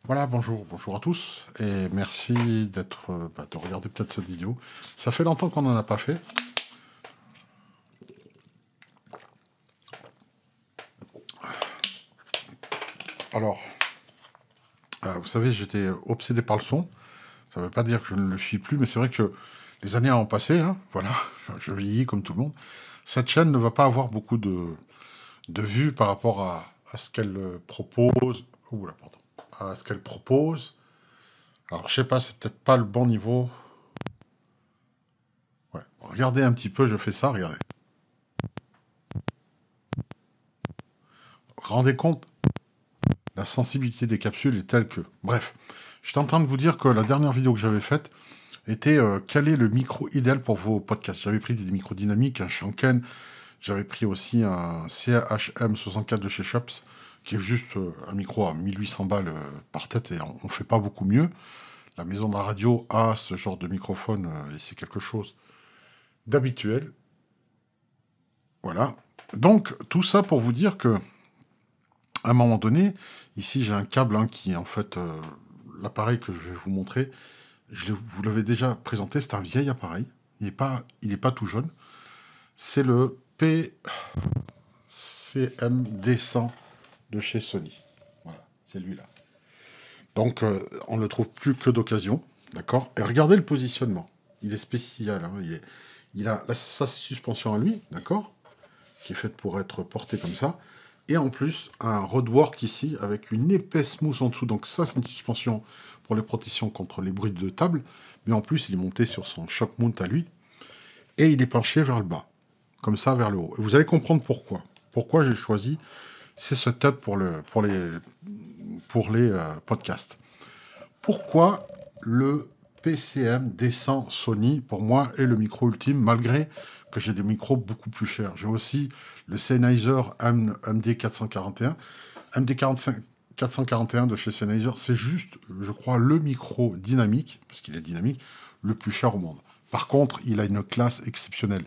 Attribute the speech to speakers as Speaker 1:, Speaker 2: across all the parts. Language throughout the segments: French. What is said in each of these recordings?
Speaker 1: Voilà, bonjour à tous, et merci de regarder peut-être cette vidéo. Ça fait longtemps qu'on n'en a pas fait. Alors, vous savez, j'étais obsédé par le son. Ça ne veut pas dire que je ne le suis plus, mais c'est vrai que les années ont passé, hein, voilà, je vieillis comme tout le monde. Cette chaîne ne va pas avoir beaucoup de vues par rapport à ce qu'elle propose. Oula, pardon. À ce qu'elle propose. Alors, je sais pas, c'est peut-être pas le bon niveau. Ouais. Regardez un petit peu, je fais ça, regardez. Rendez compte, la sensibilité des capsules est telle que... Bref, j'étais en train de vous dire que la dernière vidéo que j'avais faite était quel est le micro idéal pour vos podcasts. J'avais pris des micros dynamiques, un Shanken, j'avais pris aussi un CHM64 de chez Shops, qui est juste un micro à 1800 balles par tête, et on ne fait pas beaucoup mieux. La maison de la radio a ce genre de microphone, et c'est quelque chose d'habituel. Voilà. Donc, tout ça pour vous dire que à un moment donné, ici j'ai un câble qui est en fait l'appareil que je vais vous montrer. Vous l'avez déjà présenté, c'est un vieil appareil. Il n'est pas tout jeune. C'est le PCMD100 de chez Sony. Voilà, c'est lui-là. Donc on ne le trouve plus que d'occasion, d'accord. Et regardez le positionnement. Il est spécial. Hein, il a sa suspension à lui, d'accord, qui est faite pour être portée comme ça. Et en plus, un roadwork ici, avec une épaisse mousse en dessous. Donc ça, c'est une suspension pour les protections contre les bruits de table. Mais en plus, il est monté sur son shock mount à lui. Et il est penché vers le bas. Comme ça, vers le haut. Et vous allez comprendre pourquoi. Pourquoi j'ai choisi ces setups pour les podcasts. Pourquoi le PCM D100 Sony, pour moi, est le micro ultime, malgré que j'ai des micros beaucoup plus chers. J'ai aussi le Sennheiser MD441. MD441 de chez Sennheiser, c'est juste, je crois, le micro dynamique, parce qu'il est dynamique, le plus cher au monde. Par contre, il a une classe exceptionnelle.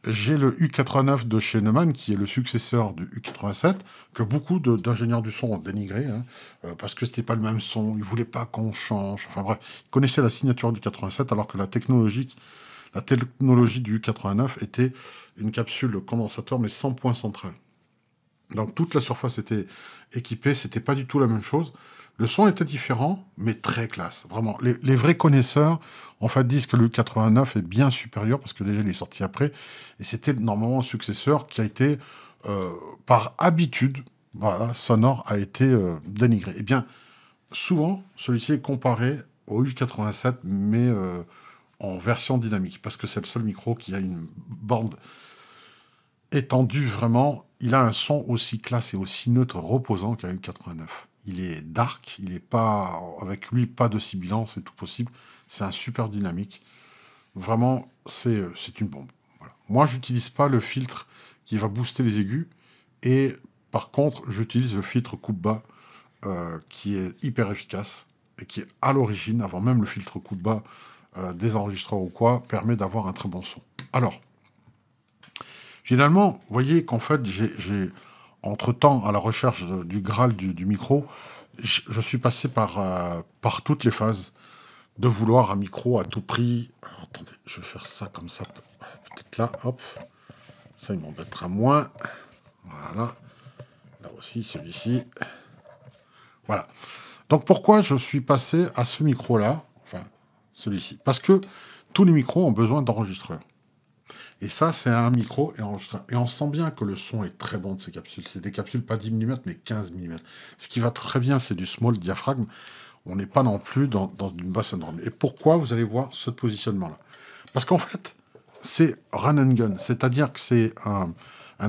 Speaker 1: J'ai le U89 de chez Neumann, qui est le successeur du U87, que beaucoup d'ingénieurs du son ont dénigré, hein, parce que c'était pas le même son, ils voulaient pas qu'on change, enfin bref, ils connaissaient la signature du 87, alors que la technologie du U89 était une capsule condensateur, mais sans point central. Donc toute la surface était équipée, c'était pas du tout la même chose. Le son était différent, mais très classe. Vraiment, les vrais connaisseurs, en fait, disent que le 89 est bien supérieur, parce que déjà, il est sorti après, et c'était normalement un successeur qui a été, par habitude, voilà, sonore, a été dénigré. Eh bien, souvent, celui-ci est comparé au U87, mais en version dynamique, parce que c'est le seul micro qui a une bande étendu vraiment, il a un son aussi classe et aussi neutre, reposant qu'un U89. Il est dark, il est pas, avec lui, pas de sibilant, c'est tout possible. C'est un super dynamique. Vraiment, c'est une bombe. Voilà. Moi, j'utilise pas le filtre qui va booster les aigus. Et par contre, j'utilise le filtre coupe-bas qui est hyper efficace et qui est à l'origine, avant même le filtre coupe-bas des enregistreurs ou quoi, permet d'avoir un très bon son. Alors, finalement, vous voyez qu'en fait, entre-temps, à la recherche du Graal du micro, je suis passé par toutes les phases de vouloir un micro à tout prix. Alors, attendez, je vais faire ça comme ça, peut-être là, hop. Ça, il m'embêtera moins. Voilà. Là aussi, celui-ci. Voilà. Donc, pourquoi je suis passé à ce micro-là, enfin, celui-ci? Parce que tous les micros ont besoin d'enregistreurs. Et ça, c'est un micro et enregistreur. Et on sent bien que le son est très bon de ces capsules. C'est des capsules pas 10 mm, mais 15 mm. Ce qui va très bien, c'est du small diaphragme. On n'est pas non plus dans une basse drum. Et pourquoi vous allez voir ce positionnement-là? Parce qu'en fait, c'est run and gun. C'est-à-dire que c'est un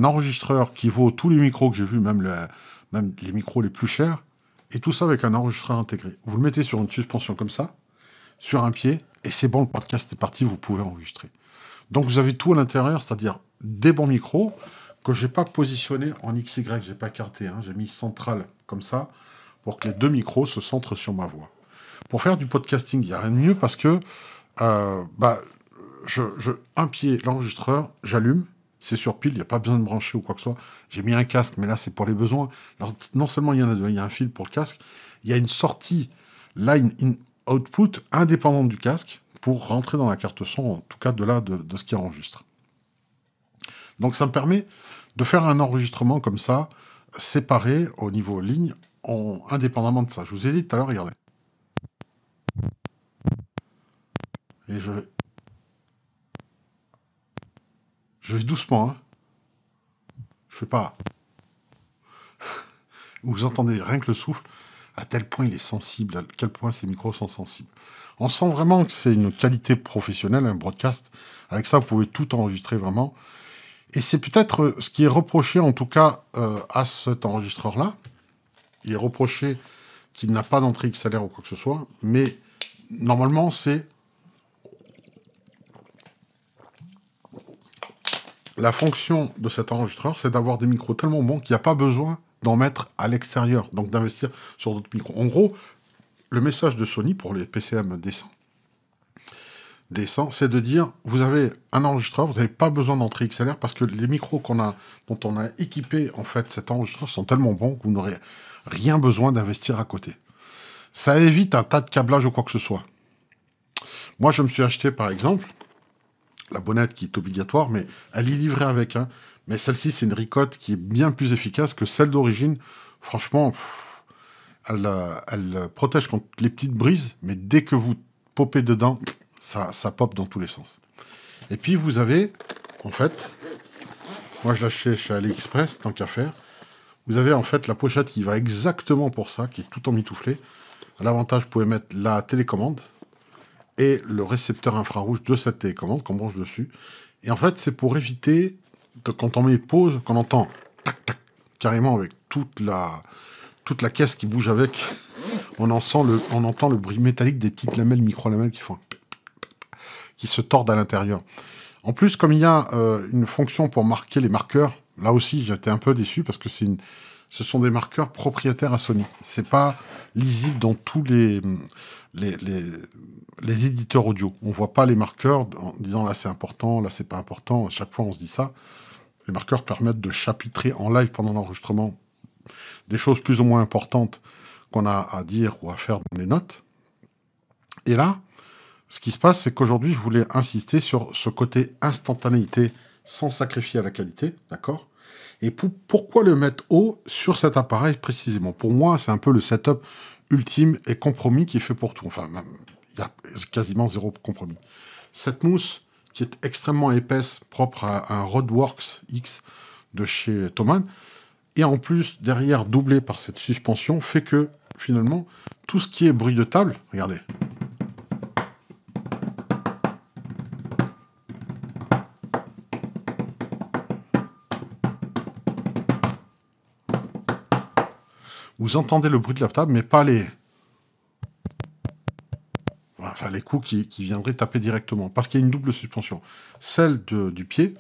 Speaker 1: enregistreur qui vaut tous les micros que j'ai vus, même les micros les plus chers, et tout ça avec un enregistreur intégré. Vous le mettez sur une suspension comme ça, sur un pied, et c'est bon, le podcast est parti, vous pouvez enregistrer. Donc vous avez tout à l'intérieur, c'est-à-dire des bons micros que je n'ai pas positionnés en XY, je n'ai pas carté, hein, j'ai mis central comme ça pour que les deux micros se centrent sur ma voix. Pour faire du podcasting, il n'y a rien de mieux parce que un pied, l'enregistreur, j'allume c'est sur pile, il n'y a pas besoin de brancher ou quoi que ce soit. J'ai mis un casque, mais là, c'est pour les besoins. Alors, non seulement il y en a deux, il y a un fil pour le casque, il y a une sortie line in output indépendante du casque pour rentrer dans la carte son, en tout cas de ce qui enregistre. Donc, ça me permet de faire un enregistrement comme ça, séparé au niveau ligne, indépendamment de ça. Je vous ai dit tout à l'heure, regardez. Et je vais doucement, hein. Je fais pas. Vous entendez rien que le souffle, à tel point il est sensible, à quel point ces micros sont sensibles. On sent vraiment que c'est une qualité professionnelle, un broadcast. Avec ça, vous pouvez tout enregistrer vraiment. Et c'est peut-être ce qui est reproché, en tout cas, à cet enregistreur-là. Il est reproché qu'il n'a pas d'entrée XLR ou quoi que ce soit, mais normalement, c'est la fonction de cet enregistreur, c'est d'avoir des micros tellement bons qu'il n'y a pas besoin d'en mettre à l'extérieur, donc d'investir sur d'autres micros. En gros, le message de Sony pour les PCM décents, c'est de dire, vous avez un enregistreur, vous n'avez pas besoin d'entrée XLR parce que les micros dont on a équipé en fait cet enregistreur sont tellement bons que vous n'aurez rien besoin d'investir à côté. Ça évite un tas de câblage ou quoi que ce soit. Moi, je me suis acheté, par exemple, la bonnette qui est obligatoire, mais elle est livrée avec. Hein. Mais celle-ci, c'est une ricotte qui est bien plus efficace que celle d'origine. Franchement, elle protège contre les petites brises, mais dès que vous popez dedans, ça pop dans tous les sens. Et puis, vous avez, en fait, moi je l'achète chez AliExpress, tant qu'à faire, vous avez en fait la pochette qui va exactement pour ça, qui est tout emmitouflée. À l'avantage, vous pouvez mettre la télécommande et le récepteur infrarouge de cette télécommande qu'on branche dessus. Et en fait, c'est pour éviter, quand on met pause, qu'on entend tac, tac, carrément avec toute la caisse qui bouge avec, on entend le bruit métallique des petites lamelles, micro-lamelles qui se tordent à l'intérieur. En plus, comme il y a une fonction pour marquer les marqueurs, là aussi, j'étais un peu déçu parce que ce sont des marqueurs propriétaires à Sony. C'est pas lisible dans tous les éditeurs audio. On voit pas les marqueurs en disant là c'est important, là c'est pas important. À chaque fois on se dit ça. Les marqueurs permettent de chapitrer en live pendant l'enregistrement des choses plus ou moins importantes qu'on a à dire ou à faire dans les notes. Et là, ce qui se passe, c'est qu'aujourd'hui, je voulais insister sur ce côté instantanéité sans sacrifier à la qualité, d'accord ? Et pourquoi le mettre haut sur cet appareil précisément ? Pour moi, c'est un peu le setup ultime et compromis qui est fait pour tout. Enfin, il y a quasiment zéro compromis. Cette mousse qui est extrêmement épaisse, propre à un Roadworks X de chez Thomann, et en plus, derrière, doublé par cette suspension, fait que, finalement, tout ce qui est bruit de table, regardez. Vous entendez le bruit de la table, mais pas les coups qui viendraient taper directement. Parce qu'il y a une double suspension. Celle du pied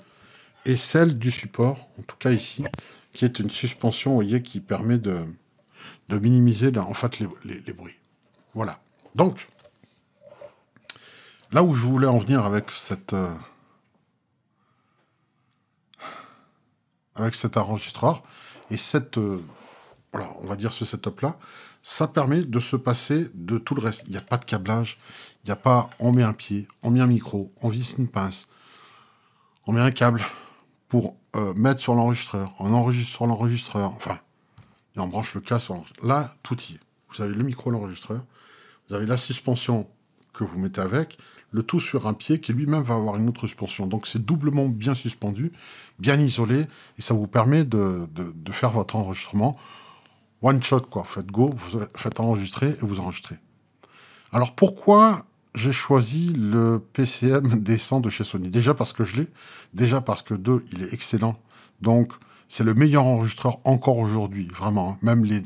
Speaker 1: et celle du support, en tout cas ici, qui est une suspension, vous voyez, qui permet de minimiser en fait les bruits. Voilà. Donc, là où je voulais en venir avec cet enregistreur et voilà, on va dire ce setup-là, ça permet de se passer de tout le reste. Il n'y a pas de câblage, il n'y a pas on met un pied, on met un micro, on visse une pince, on met un câble pour mettre sur l'enregistreur, on enregistre sur l'enregistreur, enfin, et on branche le casque sur l'enregistreur. Là, tout y est. Vous avez le micro, l'enregistreur, vous avez la suspension que vous mettez avec, le tout sur un pied qui lui-même va avoir une autre suspension. Donc c'est doublement bien suspendu, bien isolé, et ça vous permet de faire votre enregistrement one shot, quoi. Faites go, vous faites enregistrer et vous enregistrez. Alors pourquoi j'ai choisi le PCM décent de chez Sony ? Déjà parce que je l'ai, déjà parce que il est excellent. Donc c'est le meilleur enregistreur encore aujourd'hui, vraiment. Hein. Même les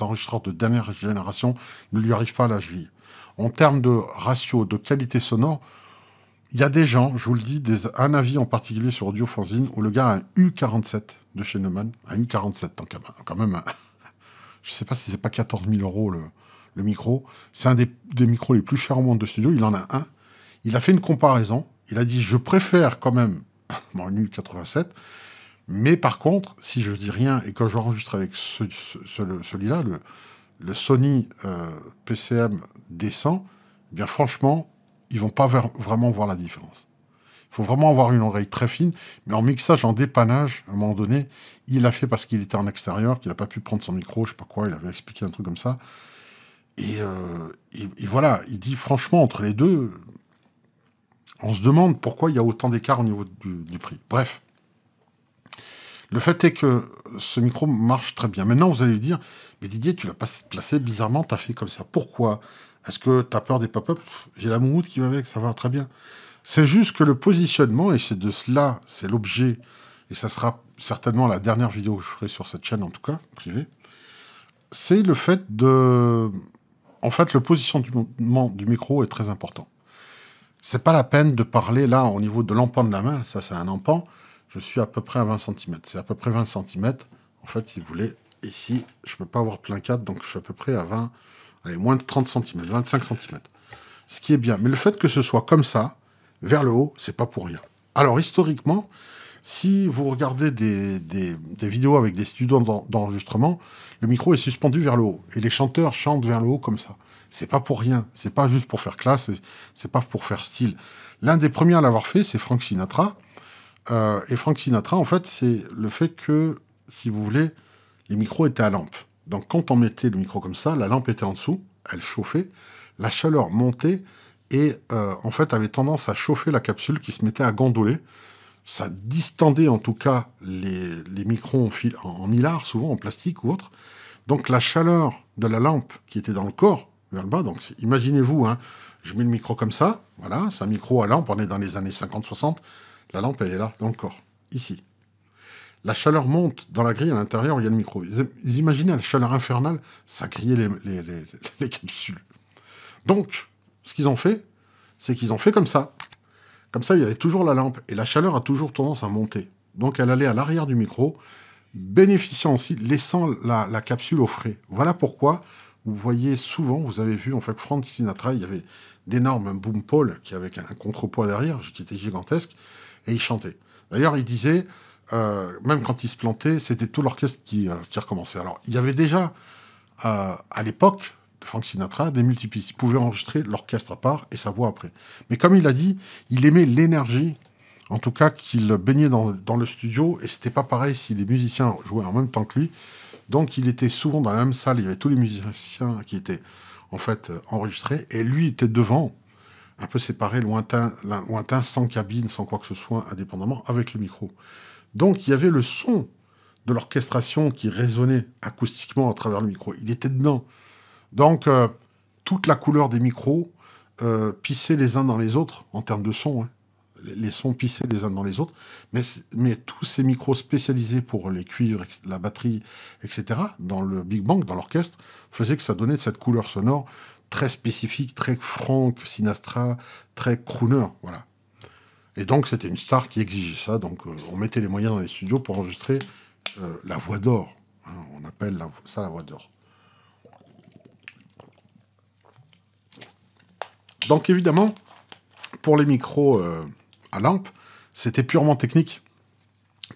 Speaker 1: enregistreurs de dernière génération ne lui arrivent pas à la cheville. En termes de ratio, de qualité sonore, il y a des gens, je vous le dis, un avis en particulier sur Audio Fanzine, où le gars a un U47 de chez Neumann, un U47, quand même je ne sais pas si c'est pas 14 000 € le micro. C'est un des micros les plus chers au monde de studio. Il en a un. Il a fait une comparaison. Il a dit, je préfère quand même mon U87. Mais par contre, si je dis rien et que j'enregistre avec celui-là, le Sony PCM D100, eh bien franchement, ils vont pas vraiment voir la différence. Il faut vraiment avoir une oreille très fine, mais en mixage, en dépannage, à un moment donné, il l'a fait parce qu'il était en extérieur, qu'il n'a pas pu prendre son micro, je sais pas quoi, il avait expliqué un truc comme ça. Et voilà, il dit franchement, entre les deux, on se demande pourquoi il y a autant d'écart au niveau du prix. Bref. Le fait est que ce micro marche très bien. Maintenant, vous allez dire, mais Didier, tu l'as pas placé bizarrement, tu as fait comme ça. Pourquoi? Est-ce que tu as peur des pop-up? J'ai la moumoute qui va avec, ça va très bien. C'est juste que le positionnement, et c'est de cela, c'est l'objet, et ça sera certainement la dernière vidéo que je ferai sur cette chaîne, en tout cas, privée, c'est le fait de... En fait, le positionnement du micro est très important. C'est pas la peine de parler, là, au niveau de l'empan de la main, ça c'est un empan, je suis à peu près à 20 cm. C'est à peu près 20 cm. En fait, si vous voulez, ici, je peux pas avoir plein 4, donc je suis à peu près à 20... Allez, moins de 30 cm, 25 cm. Ce qui est bien. Mais le fait que ce soit comme ça, vers le haut, c'est pas pour rien. Alors, historiquement, si vous regardez des vidéos avec des studios d'enregistrement, le micro est suspendu vers le haut. Et les chanteurs chantent vers le haut comme ça. C'est pas pour rien. C'est pas juste pour faire classe, c'est pas pour faire style. L'un des premiers à l'avoir fait, c'est Frank Sinatra. Et Frank Sinatra, en fait, c'est le fait que, si vous voulez, les micros étaient à lampe. Donc, quand on mettait le micro comme ça, la lampe était en dessous, elle chauffait, la chaleur montait et, en fait, avait tendance à chauffer la capsule qui se mettait à gondoler. Ça distendait, en tout cas, les micros en mylar, souvent en plastique ou autre. Donc, la chaleur de la lampe qui était dans le corps, vers le bas, donc, imaginez-vous, hein, je mets le micro comme ça, voilà, c'est un micro à lampe, on est dans les années 50-60, la lampe, elle est là, dans le corps, ici. La chaleur monte dans la grille à l'intérieur où il y a le micro. Vous imaginez la chaleur infernale, ça grillait les capsules. Donc, ce qu'ils ont fait, c'est qu'ils ont fait comme ça. Comme ça, il y avait toujours la lampe. Et la chaleur a toujours tendance à monter. Donc, elle allait à l'arrière du micro, bénéficiant aussi, laissant la capsule au frais. Voilà pourquoi, vous voyez souvent, vous avez vu, en fait, Frank Sinatra, il y avait d'énormes boom poles qui avaient un contrepoids derrière, qui était gigantesque, et il chantait. D'ailleurs, il disait... même quand il se plantait, c'était tout l'orchestre qui recommençait. Alors, il y avait déjà, à l'époque de Frank Sinatra, des multipistes. Il pouvait enregistrer l'orchestre à part et sa voix après. Mais comme il a dit, il aimait l'énergie, en tout cas, qu'il baignait dans le studio, et c'était pas pareil si les musiciens jouaient en même temps que lui. Donc, il était souvent dans la même salle, il y avait tous les musiciens qui étaient, en fait, enregistrés, et lui était devant, un peu séparé, lointain, sans cabine, sans quoi que ce soit, indépendamment, avec le micro. Donc, il y avait le son de l'orchestration qui résonnait acoustiquement à travers le micro. Il était dedans. Donc, toute la couleur des micros pissaient les uns dans les autres, en termes de son. Hein. Les sons pissaient les uns dans les autres. Mais tous ces micros spécialisés pour les cuivres, la batterie, etc., dans le Big Bang, dans l'orchestre, faisaient que ça donnait cette couleur sonore très spécifique, très Frank Sinatra, très crooner, voilà. Et donc, c'était une star qui exigeait ça. Donc, on mettait les moyens dans les studios pour enregistrer la voix d'or. Hein, on appelle ça la voix d'or. Donc, évidemment, pour les micros à lampe, c'était purement technique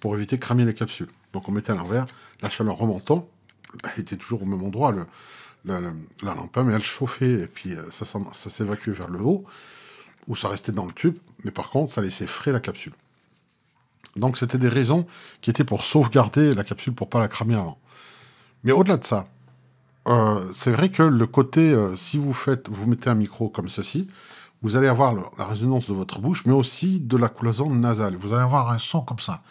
Speaker 1: pour éviter de cramer les capsules. Donc, on mettait à l'envers, la chaleur remontant, elle était toujours au même endroit, la lampe, mais elle chauffait et puis ça s'évacuait vers le haut, où ça restait dans le tube, mais par contre, ça laissait frais la capsule. Donc, c'était des raisons qui étaient pour sauvegarder la capsule pour pas la cramer avant. Mais au-delà de ça, c'est vrai que le côté, si vous mettez un micro comme ceci, vous allez avoir la résonance de votre bouche, mais aussi de la cloison nasale. Vous allez avoir un son comme ça.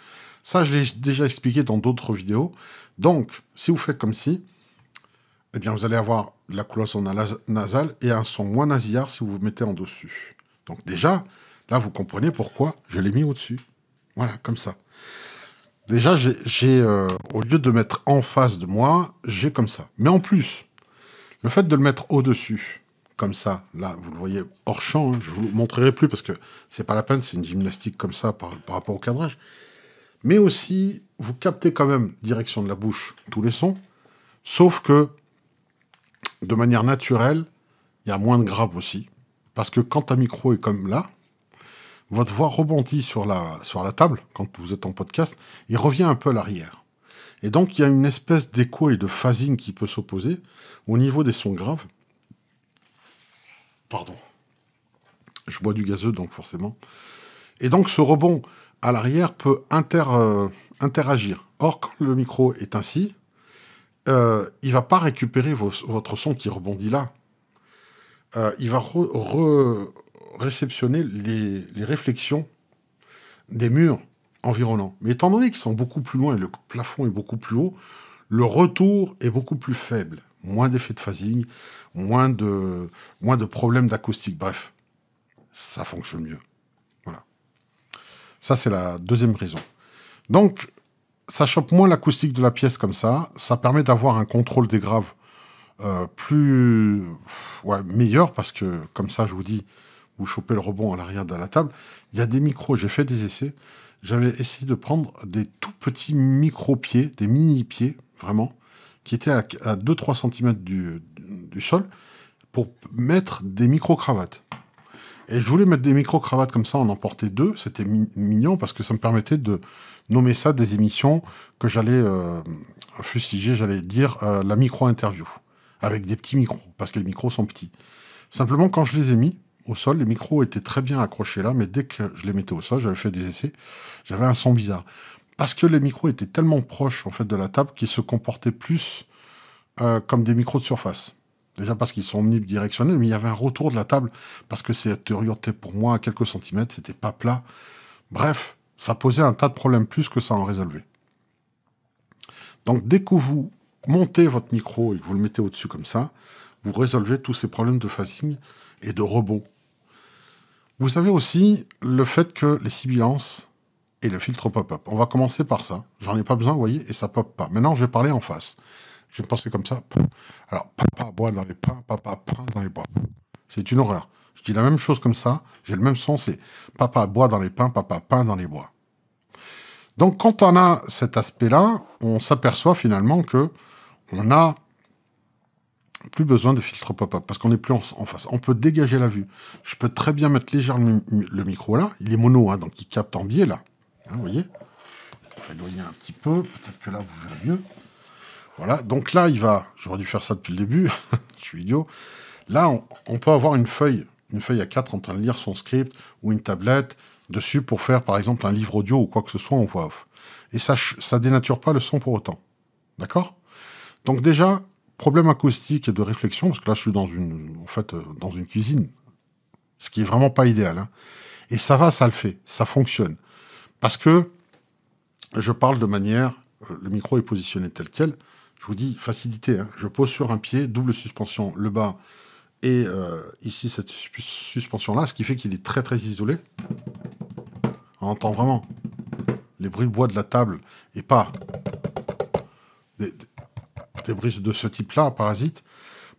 Speaker 1: Ça, je l'ai déjà expliqué dans d'autres vidéos. Donc, si vous faites comme ci, eh bien, vous allez avoir de la cloison nasale et un son moins nasillard si vous vous mettez en dessus. Donc déjà, là, vous comprenez pourquoi je l'ai mis au-dessus. Voilà, comme ça. Déjà, au lieu de mettre en face de moi, j'ai comme ça. Mais en plus, le fait de le mettre au-dessus, comme ça, là, vous le voyez hors champ, hein, je vous montrerai plus parce que c'est pas la peine, c'est une gymnastique comme ça par rapport au cadrage. Mais aussi, vous captez quand même, direction de la bouche, tous les sons, sauf que, de manière naturelle, il y a moins de graves aussi. Parce que quand un micro est comme là, votre voix rebondit sur la table, quand vous êtes en podcast, et revient un peu à l'arrière. Et donc, il y a une espèce d'écho et de phasing qui peut s'opposer au niveau des sons graves. Pardon. Je bois du gazeux, donc forcément. Et donc, ce rebond à l'arrière peut interagir. Or, quand le micro est ainsi, il ne va pas récupérer votre son qui rebondit là. Il va réceptionner les réflexions des murs environnants. Mais étant donné qu'ils sont beaucoup plus loin et le plafond est beaucoup plus haut, le retour est beaucoup plus faible. Moins d'effets de phasing, moins de problèmes d'acoustique. Bref, ça fonctionne mieux. Voilà. Ça, c'est la deuxième raison. Donc, ça chope moins l'acoustique de la pièce comme ça. Ça permet d'avoir un contrôle des graves meilleur, parce que, comme ça, je vous dis, vous chopez le rebond à l'arrière de la table. Il y a des micros, j'ai fait des essais. J'avais essayé de prendre des tout petits micro-pieds, des mini-pieds, vraiment, qui étaient à 2-3 cm du sol, pour mettre des micro-cravates. Et je voulais mettre des micro-cravates comme ça, en emporter 2. C'était mignon, parce que ça me permettait de nommer ça des émissions que j'allais fustiger, j'allais dire la micro-interview, avec des petits micros, parce que les micros sont petits. Simplement, quand je les ai mis au sol, les micros étaient très bien accrochés là, mais dès que je les mettais au sol, j'avais fait des essais, j'avais un son bizarre. Parce que les micros étaient tellement proches en fait de la table qu'ils se comportaient plus comme des micros de surface. Déjà parce qu'ils sont omnidirectionnels, mais il y avait un retour de la table, parce que c'était orienté pour moi à quelques centimètres, c'était pas plat. Bref, ça posait un tas de problèmes plus que ça en résolvait. Donc dès que vous montez votre micro et que vous le mettez au-dessus comme ça, vous résolvez tous ces problèmes de phasing et de rebond. Vous avez aussi le fait que les sibilances et le filtre pop-up. On va commencer par ça. J'en ai pas besoin, vous voyez, et ça pop pas. Maintenant, je vais parler en face. Je vais penser comme ça. Alors, papa boit dans les pains, papa peint dans les bois. C'est une horreur. Je dis la même chose comme ça, j'ai le même son, c'est papa boit dans les pains, papa peint dans les bois. Donc, quand on a cet aspect-là, on s'aperçoit finalement que on a plus besoin de filtre pop-up, parce qu'on n'est plus en face. On peut dégager la vue. Je peux très bien mettre légèrement le micro là. Il est mono, hein, donc il capte en biais là. Hein, vous voyez, je vais éloigner un petit peu. Peut-être que là, vous verrez mieux. Voilà. Donc là, il va... J'aurais dû faire ça depuis le début. Je suis idiot. Là, on peut avoir une feuille A4 en train de lire son script, ou une tablette dessus pour faire, par exemple, un livre audio ou quoi que ce soit en voix off. Et ça dénature pas le son pour autant. D'accord? Donc déjà, problème acoustique et de réflexion, parce que là, je suis dans une cuisine, ce qui est vraiment pas idéal. Hein. Et ça le fait, ça fonctionne. Parce que je parle de manière, le micro est positionné tel quel, je vous dis, facilité, hein. Je pose sur un pied, double suspension, le bas, et ici, cette suspension-là, ce qui fait qu'il est très très isolé. On entend vraiment les bruits de bois de la table, et pas des bruits de ce type-là, parasite.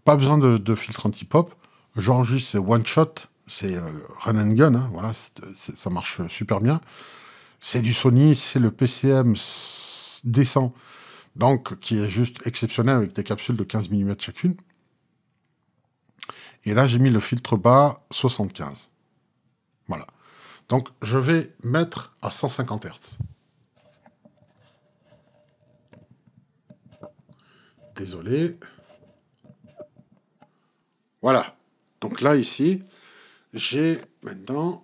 Speaker 1: Pas besoin de filtre anti-pop. J'enregistre, c'est one shot, c'est run and gun, hein, voilà, ça marche super bien. C'est du Sony, c'est le PCM décent, donc qui est juste exceptionnel avec des capsules de 15 mm chacune. Et là, j'ai mis le filtre bas 75. Voilà. Donc, je vais mettre à 150 Hz. Désolé. Voilà. Donc là, ici, j'ai maintenant...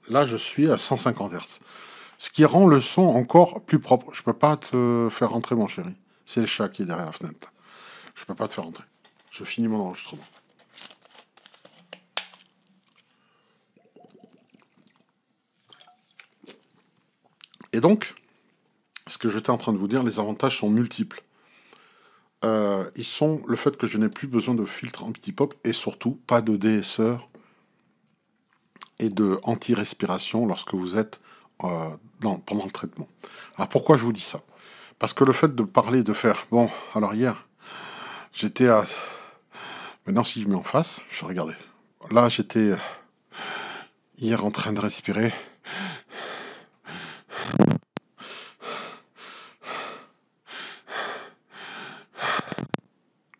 Speaker 1: Là, je suis à 150 Hz. Ce qui rend le son encore plus propre. Je peux pas te faire rentrer, mon chéri. C'est le chat qui est derrière la fenêtre. Je peux pas te faire rentrer. Je finis mon enregistrement. Et donc, ce que j'étais en train de vous dire, les avantages sont multiples. Ils sont le fait que je n'ai plus besoin de filtre anti-pop et surtout pas de DSR et de anti-respiration lorsque vous êtes pendant le traitement. Alors pourquoi je vous dis ça? Parce que le fait de parler, de faire... Bon, alors hier, j'étais à... Maintenant, si je mets en face, je regardais. Là, j'étais hier en train de respirer.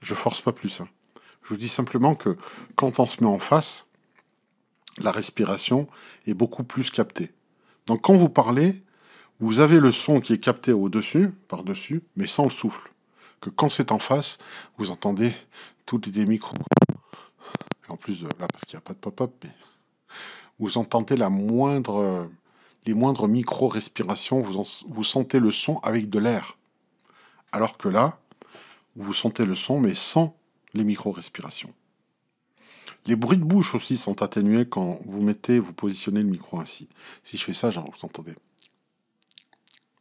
Speaker 1: Je force pas plus. Hein. Je vous dis simplement que quand on se met en face, la respiration est beaucoup plus captée. Donc quand vous parlez, vous avez le son qui est capté au-dessus, par-dessus, mais sans le souffle. Que quand c'est en face, vous entendez tous les micros. Et en plus de là, parce qu'il n'y a pas de pop-up, mais vous entendez les moindres micro-respirations, vous sentez le son avec de l'air. Alors que là, vous sentez le son, mais sans les micro-respirations. Les bruits de bouche aussi sont atténués quand vous positionnez le micro ainsi. Si je fais ça, genre, vous entendez.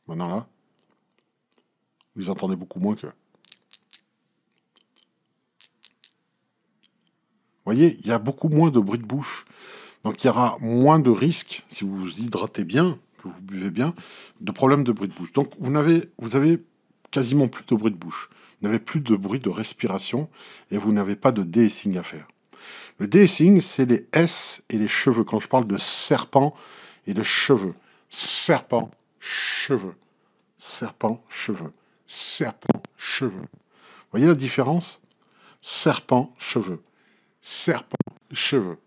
Speaker 1: Maintenant là, vous entendez beaucoup moins que... Vous voyez, il y a beaucoup moins de bruit de bouche. Donc il y aura moins de risques, si vous vous hydratez bien, que vous buvez bien, de problèmes de bruit de bouche. Donc vous avez quasiment plus de bruit de bouche. Vous n'avez plus de bruit de respiration et vous n'avez pas de de-essing à faire. Le de-essing, c'est les S et les cheveux. Quand je parle de serpent et de cheveux. Serpent, cheveux. Serpent, cheveux. Serpent, cheveux. Vous voyez la différence? Serpent, cheveux. Serpent, cheveux.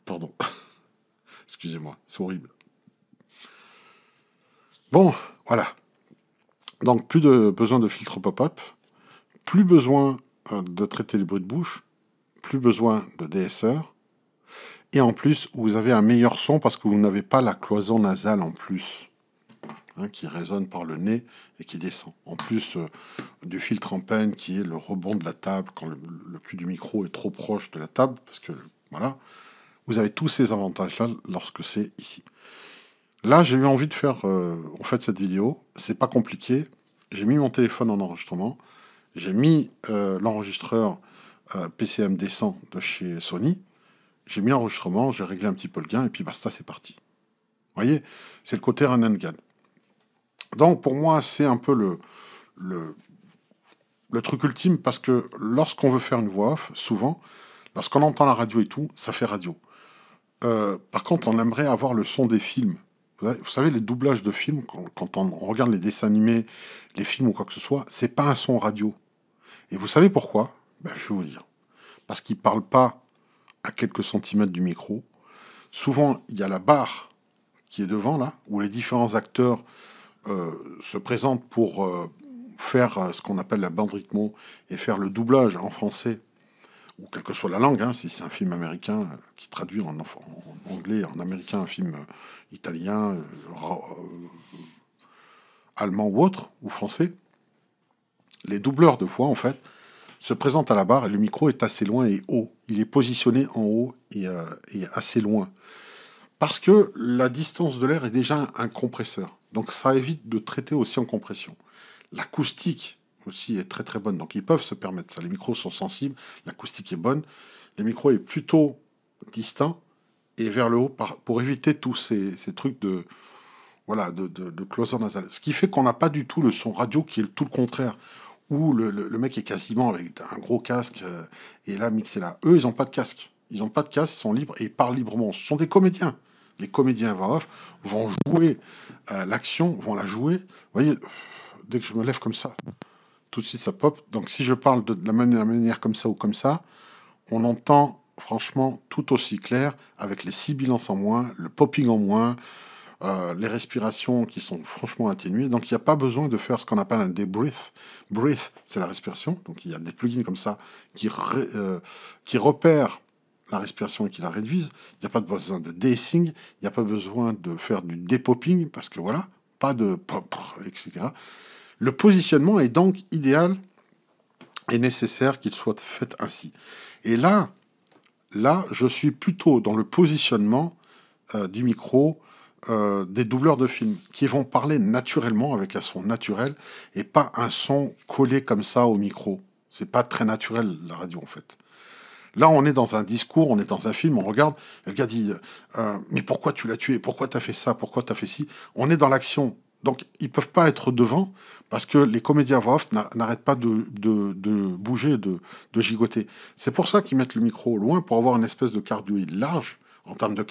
Speaker 1: Pardon. Excusez-moi, c'est horrible. Bon, voilà. Donc, plus de besoin de filtre pop-up, plus besoin de traiter les bruits de bouche, plus besoin de DSR, et en plus, vous avez un meilleur son parce que vous n'avez pas la cloison nasale en plus, hein, qui résonne par le nez et qui descend. En plus du filtre en peine qui est le rebond de la table quand le cul du micro est trop proche de la table, parce que, voilà, vous avez tous ces avantages-là lorsque c'est ici. Là, j'ai eu envie de faire en fait cette vidéo. C'est pas compliqué. J'ai mis mon téléphone en enregistrement. J'ai mis l'enregistreur PCM D100 de chez Sony. J'ai mis enregistrement, j'ai réglé un petit peu le gain et puis basta, c'est parti. Vous voyez, c'est le côté run and gun. Donc pour moi, c'est un peu le truc ultime parce que lorsqu'on veut faire une voix off, souvent, lorsqu'on entend la radio et tout, ça fait radio. Par contre, on aimerait avoir le son des films. Vous savez, les doublages de films, quand on regarde les dessins animés, les films ou quoi que ce soit, c'est pas un son radio. Et vous savez pourquoi? Ben, je vais vous dire. Parce qu'ils parlent pas à quelques centimètres du micro. Souvent, il y a la barre qui est devant, là, où les différents acteurs se présentent pour faire ce qu'on appelle la bande rythmo et faire le doublage en français ou quelle que soit la langue, hein, si c'est un film américain qui traduit en anglais, en américain, un film italien, allemand ou autre, ou français, les doubleurs de voix, en fait, se présentent à la barre et le micro est assez loin et haut. Il est positionné en haut et assez loin. Parce que la distance de l'air est déjà un compresseur. Donc ça évite de traiter aussi en compression. L'acoustique aussi est très très bonne. Donc ils peuvent se permettre ça. Les micros sont sensibles, l'acoustique est bonne. Le micro est plutôt distinct et vers le haut pour éviter tous ces trucs de closer nasal. Ce qui fait qu'on n'a pas du tout le son radio qui est tout le contraire. Où le mec est quasiment avec un gros casque et là mixé là. Eux, ils n'ont pas de casque. Ils n'ont pas de casque, ils sont libres et ils parlent librement. Ce sont des comédiens. Les comédiens voix off vont jouer l'action, vont la jouer. Vous voyez, dès que je me lève comme ça, tout de suite ça pop. Donc si je parle de la manière comme ça ou comme ça, on entend franchement tout aussi clair avec les sibilances en moins, le popping en moins, les respirations qui sont franchement atténuées. Donc il n'y a pas besoin de faire ce qu'on appelle un debreath. Breath, c'est la respiration. Donc il y a des plugins comme ça qui repèrent la respiration et qui la réduisent. Il n'y a pas besoin de de-essing, il n'y a pas besoin de faire du dépopping, parce que voilà, pas de pop, etc. Le positionnement est donc idéal et nécessaire qu'il soit fait ainsi. Et là, je suis plutôt dans le positionnement du micro des doubleurs de films qui vont parler naturellement avec un son naturel et pas un son collé comme ça au micro. C'est pas très naturel la radio en fait. Là, on est dans un discours, on est dans un film, on regarde, le gars dit mais pourquoi tu l'as tué? Pourquoi t'as fait ça? Pourquoi t'as fait ci? On est dans l'action. Donc, ils peuvent pas être devant parce que les comédiens voix off n'arrêtent pas de bouger, de gigoter. C'est pour ça qu'ils mettent le micro loin, pour avoir une espèce de cardioïde large en termes de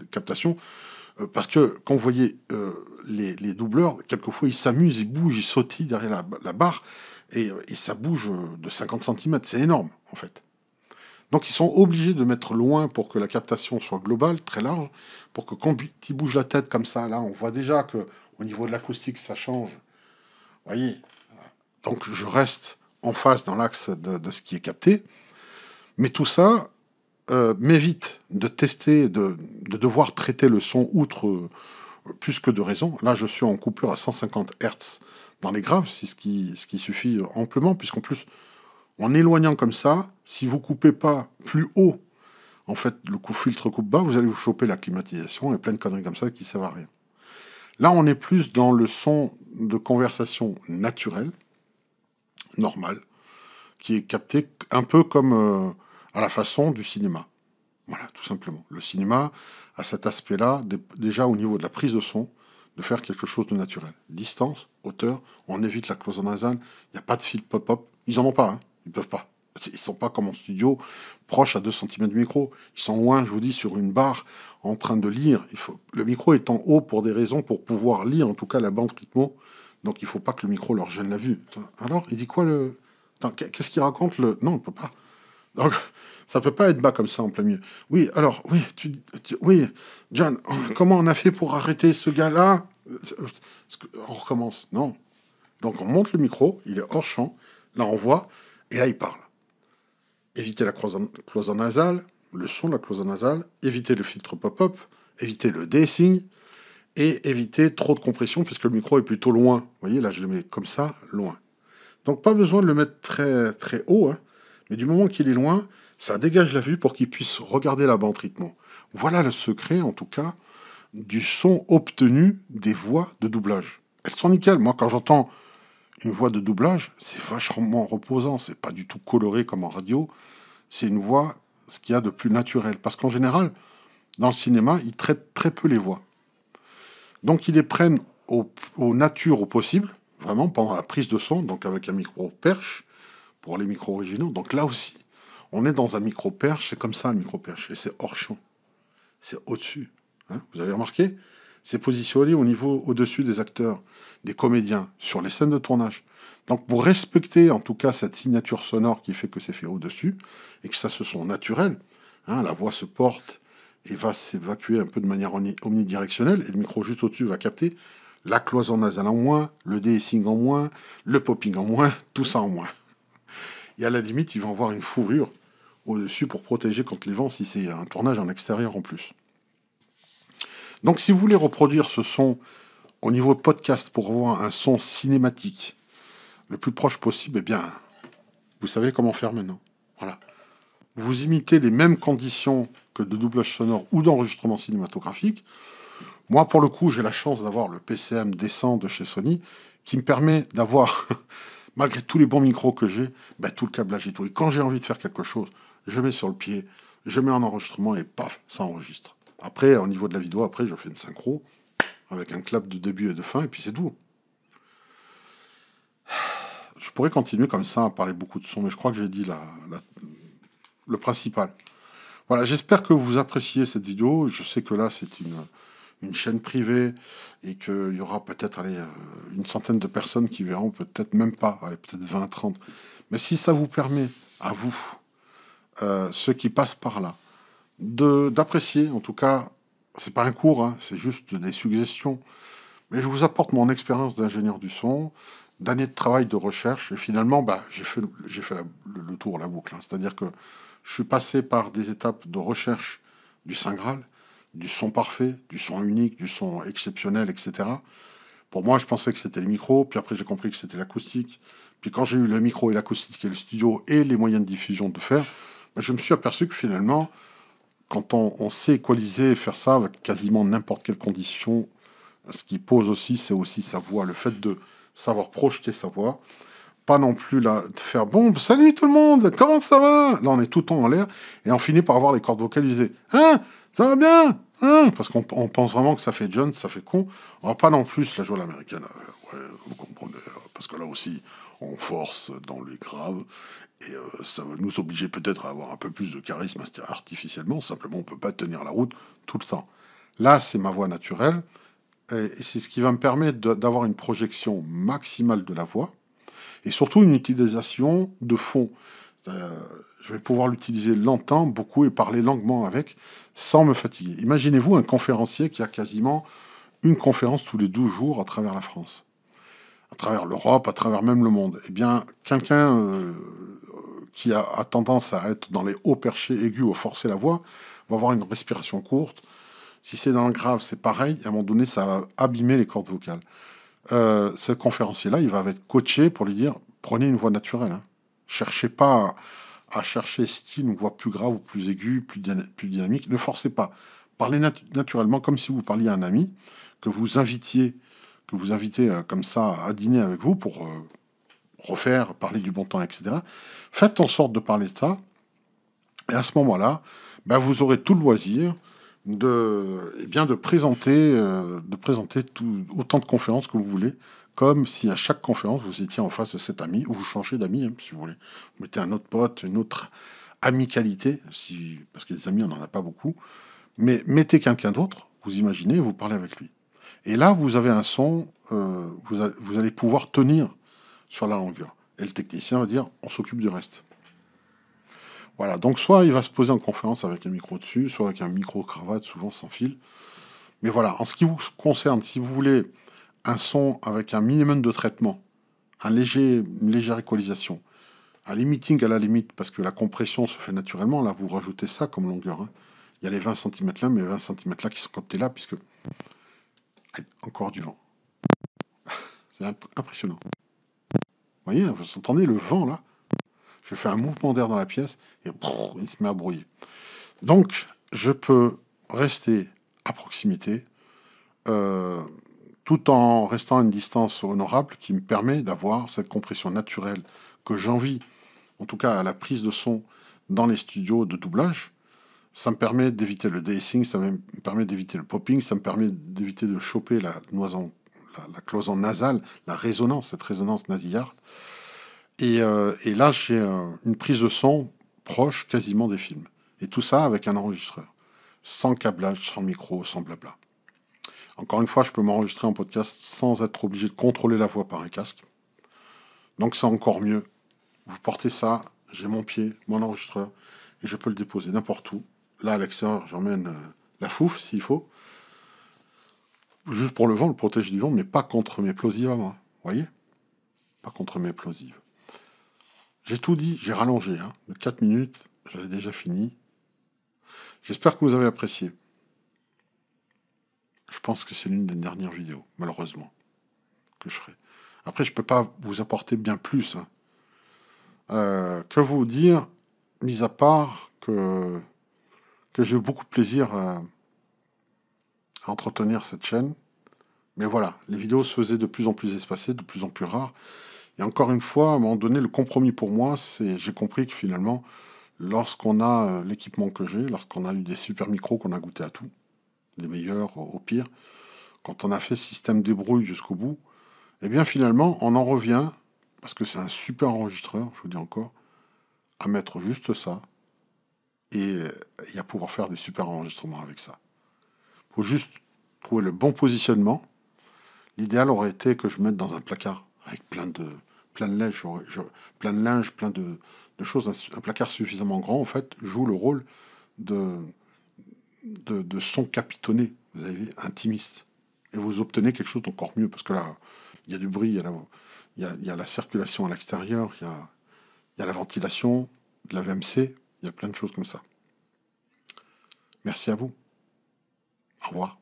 Speaker 1: captation. Parce que quand vous voyez les doubleurs, quelquefois, ils s'amusent, ils bougent, ils sautillent derrière la barre, et ça bouge de 50 cm. C'est énorme, en fait. Donc, ils sont obligés de mettre loin pour que la captation soit globale, très large, pour que quand ils bougent la tête comme ça, là, on voit déjà que au niveau de l'acoustique, ça change. Vous voyez? Donc, je reste en face dans l'axe de ce qui est capté. Mais tout ça m'évite de tester, de devoir traiter le son outre plus que de raison. Là, je suis en coupure à 150 Hz dans les graves, c'est ce qui suffit amplement, puisqu'en plus, en éloignant comme ça, si vous coupez pas plus haut, en fait, le filtre coupe bas, vous allez vous choper la climatisation et plein de conneries comme ça qui ne servent à rien. Là, on est plus dans le son de conversation naturel, normal, qui est capté un peu comme à la façon du cinéma. Voilà, tout simplement. Le cinéma a cet aspect-là, déjà au niveau de la prise de son, de faire quelque chose de naturel. Distance, hauteur, on évite la cloison nasale, il n'y a pas de fil pop-up. Ils n'en ont pas, hein. Ils peuvent pas. Ils sont pas comme en studio, proches à 2 cm du micro. Ils sont loin, je vous dis, sur une barre, en train de lire. Le micro est en haut pour des raisons, pour pouvoir lire, en tout cas, la bande rythmo. Donc il ne faut pas que le micro leur gêne la vue. Alors, il dit quoi le... Attends, qu'est-ce qu'il raconte le... Non, on ne peut pas. Donc, ça peut pas être bas comme ça en plein milieu. Oui, alors, oui, oui, John, comment on a fait pour arrêter ce gars-là? On recommence. Non. Donc, on monte le micro, il est hors champ. Là, on voit, et là, il parle. Éviter la cloison nasale, le son de la cloison nasale, éviter le filtre pop-up, éviter le dessing, et éviter trop de compression, puisque le micro est plutôt loin. Vous voyez, là, je le mets comme ça, loin. Donc, pas besoin de le mettre très, très haut, hein. Mais du moment qu'il est loin, ça dégage la vue pour qu'il puisse regarder la bande rythmo. Voilà le secret, en tout cas, du son obtenu des voix de doublage. Elles sont nickel. Moi, quand j'entends une voix de doublage, c'est vachement reposant. C'est pas du tout coloré comme en radio. C'est une voix, ce qu'il y a de plus naturel. Parce qu'en général, dans le cinéma, ils traitent très peu les voix. Donc, ils les prennent au nature au possible, vraiment, pendant la prise de son, donc avec un micro perche, pour les micros originaux. Donc là aussi, on est dans un micro-perche, c'est comme ça un micro-perche, et c'est hors champ. C'est au-dessus. Hein, vous avez remarqué? C'est positionné au-dessus des acteurs, des comédiens, sur les scènes de tournage. Donc pour respecter en tout cas cette signature sonore qui fait que c'est fait au-dessus, et que ça se son naturel, hein, la voix se porte et va s'évacuer un peu de manière omnidirectionnelle, et le micro juste au-dessus va capter la cloison nasale en moins, le de-essing en moins, le popping en moins, tout ça en moins. Et à la limite, ils vont avoir une fourrure au-dessus pour protéger contre les vents si c'est un tournage en extérieur en plus. Donc si vous voulez reproduire ce son au niveau podcast pour avoir un son cinématique le plus proche possible, eh bien, vous savez comment faire maintenant. Voilà. Vous imitez les mêmes conditions que de doublage sonore ou d'enregistrement cinématographique. Moi, pour le coup, j'ai la chance d'avoir le PCM décent de chez Sony qui me permet d'avoir... Malgré tous les bons micros que j'ai, tout le câblage et tout. Et quand j'ai envie de faire quelque chose, je mets sur le pied, je mets en enregistrement et paf, ça enregistre. Après, au niveau de la vidéo, après, je fais une synchro avec un clap de début et de fin, et puis c'est tout. Je pourrais continuer comme ça à parler beaucoup de son, mais je crois que j'ai dit le principal. Voilà, j'espère que vous appréciez cette vidéo. Je sais que là, c'est une chaîne privée et qu'il y aura peut-être une centaine de personnes qui verront, peut-être même pas, peut-être 20, 30. Mais si ça vous permet, à vous, ceux qui passent par là, d'apprécier, en tout cas, c'est pas un cours, hein, c'est juste des suggestions, mais je vous apporte mon expérience d'ingénieur du son, d'années de travail de recherche, et finalement, j'ai fait le tour, la boucle. Hein. C'est-à-dire que je suis passé par des étapes de recherche du Saint Graal, du son parfait, du son unique, du son exceptionnel, etc. Pour moi, je pensais que c'était les micros, puis après j'ai compris que c'était l'acoustique. Puis quand j'ai eu le micro et l'acoustique et le studio et les moyens de diffusion de faire, je me suis aperçu que finalement, quand on sait équaliser et faire ça avec quasiment n'importe quelle condition, ce qui pose aussi, c'est aussi sa voix, le fait de savoir projeter sa voix. Pas non plus là, de faire « Bon, salut tout le monde, comment ça va ?» Là, on est tout le temps en l'air et on finit par avoir les cordes vocalisées. « Hein, ça va bien, hein ?» Parce qu'on pense vraiment que ça fait John, ça fait con. On va pas non plus la jouer à l'américaine. Ouais, vous comprenez. Parce que là aussi, on force dans les graves. Et ça va nous obliger peut-être à avoir un peu plus de charisme artificiellement. Simplement, on peut pas tenir la route tout le temps. Là, c'est ma voix naturelle. Et c'est ce qui va me permettre d'avoir une projection maximale de la voix et surtout une utilisation de fond. Je vais pouvoir l'utiliser longtemps, beaucoup et parler longuement avec sans me fatiguer. Imaginez-vous un conférencier qui a quasiment une conférence tous les 12 jours à travers la France, à travers l'Europe, à travers même le monde. Eh bien, quelqu'un qui a tendance à être dans les hauts perchés aigus ou à forcer la voix va avoir une respiration courte. Si c'est dans le grave, c'est pareil. À un moment donné, ça va abîmer les cordes vocales. Ce conférencier-là, il va être coaché pour lui dire prenez une voix naturelle. Hein. Cherchez pas à chercher style, une voix plus grave ou plus aiguë, plus dynamique. Ne forcez pas. Parlez naturellement, comme si vous parliez à un ami que vous invitez comme ça à dîner avec vous pour refaire, parler du bon temps, etc. Faites en sorte de parler de ça. Et à ce moment-là, ben, vous aurez tout le loisir de présenter, autant de conférences que vous voulez, comme si à chaque conférence, vous étiez en face de cet ami, ou vous changez d'amis, hein, si vous voulez. Vous mettez un autre pote, une autre amicalité, parce que des amis, on n'en a pas beaucoup. Mais mettez quelqu'un d'autre, vous imaginez, vous parlez avec lui. Et là, vous avez un son, vous allez pouvoir tenir sur la longueur. Et le technicien va dire, on s'occupe du reste. Voilà, donc soit il va se poser en conférence avec un micro dessus, soit avec un micro-cravate, souvent sans fil. Mais voilà, en ce qui vous concerne, si vous voulez un son avec un minimum de traitement, une légère équalisation, un limiting à la limite, parce que la compression se fait naturellement, là vous rajoutez ça comme longueur. Hein. Il y a les 20 cm là, mais 20 cm là qui sont captés là, puisque... Encore du vent. C'est impressionnant. Vous voyez, vous entendez le vent là? Je fais un mouvement d'air dans la pièce et il se met à brouiller. Donc, je peux rester à proximité tout en restant à une distance honorable qui me permet d'avoir cette compression naturelle que j'envie, en tout cas à la prise de son dans les studios de doublage. Ça me permet d'éviter le dacing, ça me permet d'éviter le popping, ça me permet d'éviter de choper la cloison nasale, la résonance, cette résonance nasillarde. Et là, j'ai une prise de son proche quasiment des films. Et tout ça avec un enregistreur. Sans câblage, sans micro, sans blabla. Encore une fois, je peux m'enregistrer en podcast sans être obligé de contrôler la voix par un casque. Donc c'est encore mieux. Vous portez ça, j'ai mon pied, mon enregistreur, et je peux le déposer n'importe où. Là, à l'extérieur, j'emmène la fouffe, s'il faut. Juste pour le vent, le protège du vent, mais pas contre mes plosives à moi. Vous voyez? Pas contre mes plosives. J'ai tout dit, j'ai rallongé. Hein. De 4 minutes, j'avais déjà fini. J'espère que vous avez apprécié. Je pense que c'est l'une des dernières vidéos, malheureusement, que je ferai. Après, je ne peux pas vous apporter bien plus. Hein. Que vous dire, mis à part que j'ai eu beaucoup de plaisir à entretenir cette chaîne. Mais voilà, les vidéos se faisaient de plus en plus espacées, de plus en plus rares. Et encore une fois, à un moment donné, le compromis pour moi, c'est j'ai compris que finalement, lorsqu'on a l'équipement que j'ai, lorsqu'on a eu des super micros, qu'on a goûté à tout, des meilleurs au pire, quand on a fait système débrouille jusqu'au bout, eh bien finalement, on en revient, parce que c'est un super enregistreur, je vous dis encore, à mettre juste ça, et à pouvoir faire des super enregistrements avec ça. Il faut juste trouver le bon positionnement. L'idéal aurait été que je mette dans un placard, avec plein de linge, plein de choses. Un placard suffisamment grand, en fait, joue le rôle de son capitonné, vous avez intimiste. Et vous obtenez quelque chose d'encore mieux, parce que là, il y a du bruit, il y a la circulation à l'extérieur, il y a la ventilation, de la VMC, il y a plein de choses comme ça. Merci à vous. Au revoir.